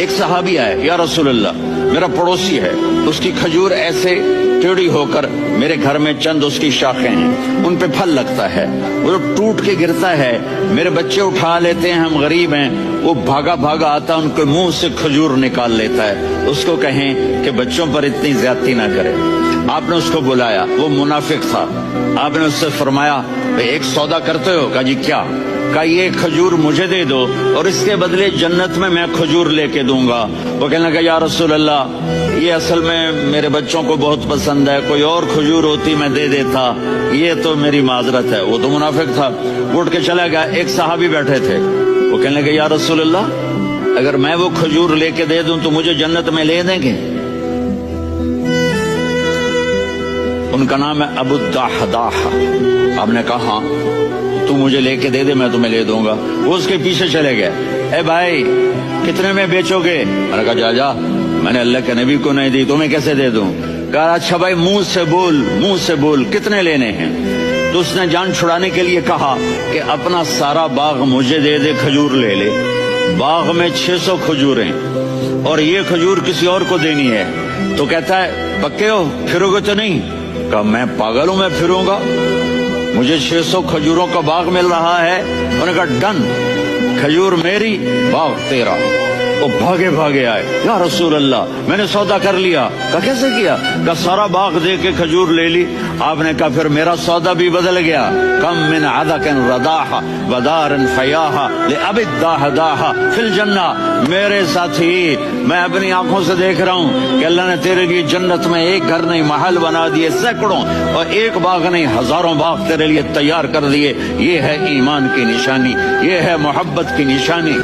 ایک صحابی آئے، یا رسول اللہ میرا پڑوسی ہے، اس کی کھجور ایسے ٹیڑھی ہو کر میرے گھر میں چند اس کی شاخیں ہیں، ان پہ پھل لگتا ہے، وہ ٹوٹ کے گرتا ہے، میرے بچے اٹھا لیتے ہیں، ہم غریب ہیں، وہ بھاگا بھاگا آتا ان کے منہ سے کھجور نکال لیتا ہے، اس کو کہیں کہ بچوں پر اتنی زیادتی نہ کرے۔ آپ نے اس کو بلایا، وہ منافق تھا، آپ نے اس سے فرمایا ایک سودا کرتے ہو؟ کہا جی کیا؟ کہا یہ کھجور مجھے دے دو اور اس کے بدلے جنت میں کھجور لے کے دوں گا۔ وہ کہنے لگا یا رسول اللہ یہ اصل میں میرے بچوں کو بہت پسند ہے، کوئی اور کھجور ہوتی میں دے دیتا، یہ تو میری معذرت ہے۔ وہ تو منافق تھا، اٹھ کے چلا گیا۔ ایک صحابی بیٹھے تھے، وہ کہنے لگے یا رسول اللہ اگر میں وہ کھجور لے کے دے دوں تو مجھے جنت میں لے دیں گے؟ ان کا نام ہے ابو الدحداح۔ آپ نے کہا ہاں تو مجھے لے کے دے دے، میں تمہیں لے دوں گا۔ وہ اس کے پیچھے چلے گئے، اے بھائی کتنے میں بیچو گے؟ میں نے کہا جا جا، میں نے اللہ کے نبی کو نہیں دی، تمہیں کیسے دے دوں؟ کہا اچھا بھائی منہ سے بول کتنے لینے ہیں؟ تو اس نے جان چھڑانے کے لیے کہا کہ اپنا سارا باغ مجھے دے دے، کھجور لے لے۔ باغ میں 600 کھجوریں اور یہ کھجور کسی اور کو دینی ہے۔ تو کہتا ہے پکے ہو، پھرو گے تو نہیں؟ کہا میں پاگل ہوں، میں پھروں گا؟ مجھے 600 کھجوروں کا باغ مل رہا ہے۔ انہوں نے کہا ڈن، کھجور میری، باغ تیرا۔ وہ بھاگے بھاگے آئے، یا رسول اللہ میں نے سودا کر لیا۔ کہا کیسے کیا؟ کہا سارا باغ دے کے کھجور لے لی۔ آپ نے کہا پھر میرا سودا بھی بدل گیا۔ کم من عدق رداح ودار فیاح لأبی الدحداح فی الجنہ۔ میرے ساتھی میں اپنی آنکھوں سے دیکھ رہا ہوں کہ اللہ نے تیرے لیے جنت میں ایک گھر نہیں محل بنا دیے سینکڑوں، اور ایک باغ نہیں ہزاروں باغ تیرے لیے تیار کر دیے۔ یہ ہے ایمان کی نشانی، یہ ہے محبت کی نشانی۔